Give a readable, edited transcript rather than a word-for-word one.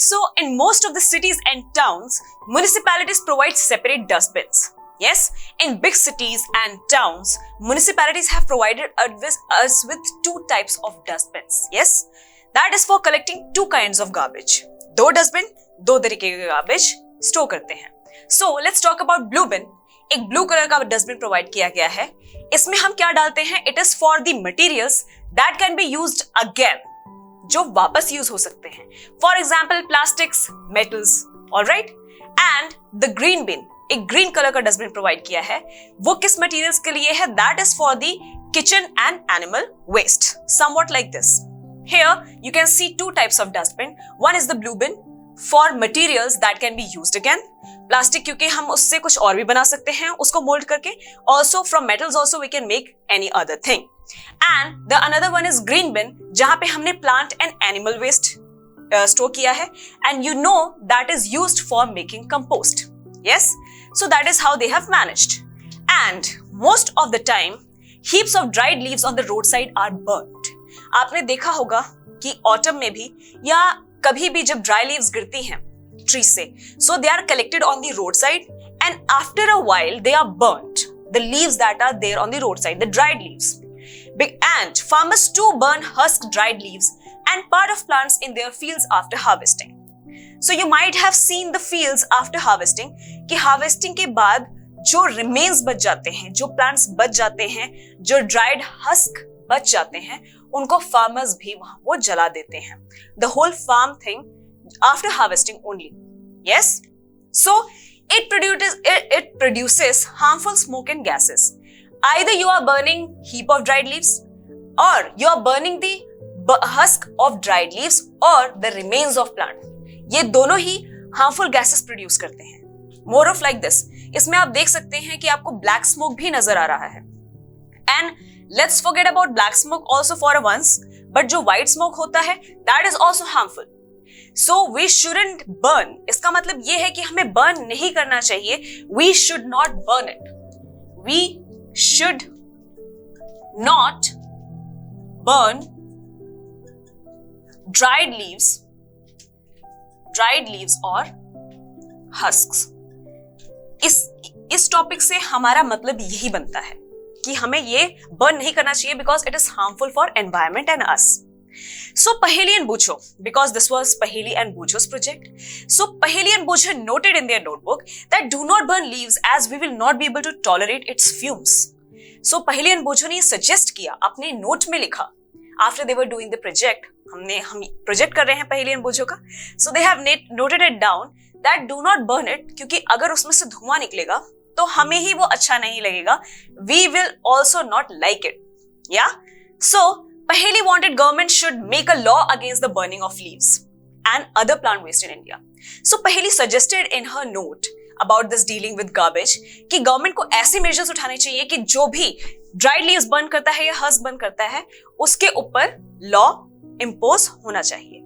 Alright, so in most of the cities and towns, municipalities provide separate dustbins. Yes, in big cities and towns, municipalities have provided us with two types of dustbins. Yes, that is for collecting two kinds of garbage. दो dustbin, दो तरीके के garbage store करते हैं. So let's talk about blue bin. एक blue colour का dustbin provide किया गया है. इसमें हम क्या डालते हैं? It is for the materials that can be used again, जो वापस यूज हो सकते हैं. For example plastics, metals. Alright. And the green bin, एक ग्रीन कलर का डस्टबिन प्रोवाइड किया है. वो किस मटेरियल्स के लिए है? That is for the kitchen and animal waste. Somewhat like this. Here you can see two types of dustbin. One is the blue bin for materials that can be used again. Plastic क्योंकि हम उससे कुछ और भी बना सकते हैं उसको मोल्ड करके. Also from metals also we can make any other thing. And the another one is green bin, जहां पे हमने plant and animal waste store किया है. And you know that is used for making compost. Yes, so that is how they have managed. And most of the time heaps of dried leaves on the roadside are burnt. आपने देखा होगा कि autumn में भी या कभी भी जब ड्राई लीव्स गिरती हैं ट्री से, so they are collected on the roadside and after a while they are burnt, the leaves that are there on the roadside, the dried leaves. And farmers too burn husk dried leaves and part of plants in their fields after harvesting. So you might have seen the fields after harvesting कि harvesting के बाद जो remains बच जाते हैं, जो plants बच जाते हैं, जो dried husk बच जाते हैं, उनको farmers भी वहां वो जला देते हैं. The whole farm thing after harvesting only. Yes, so it produces harmful smoke and gases. Either you are burning heap of dried leaves or you are burning the husk of dried leaves or the remains of plant. ये दोनों ही harmful gases produce करते हैं. More of like this. इसमें आप देख सकते हैं कि आपको black smoke भी नजर आ रहा है. And let's forget about black smoke also for a once. But जो white smoke होता है that is also harmful. So we shouldn't burn. इसका मतलब ये है कि हमें burn नहीं करना चाहिए. We should not burn it. We should not burn dried leaves or husks. इस टॉपिक से हमारा मतलब यही बनता है कि हमें ये बर्न नहीं करना चाहिए because it is harmful for environment and us. So Paheli and Bucho, because this was Paheli and Bucho's project, so Paheli and Bucho noted in their notebook that do not burn leaves as we will not be able to tolerate its fumes. So Paheli and Bucho ने suggest किया, अपने note में लिखा after they were doing the project. हम project कर रहे हैं Paheli and Bucho का. So they have noted it down that do not burn it क्योंकि अगर उसमें से धुआं निकलेगा तो हमें ही वो अच्छा नहीं लगेगा. We will also not like it. Yeah? So Paheli wanted government should make a law against the burning of leaves and other plant waste in India. So Paheli suggested in her note about this dealing with garbage कि government को ऐसे measures उठाने चाहिए कि जो भी dried leaves burn करता है या हस्क बर्न करता है उसके ऊपर लॉ इम्पोज होना चाहिए.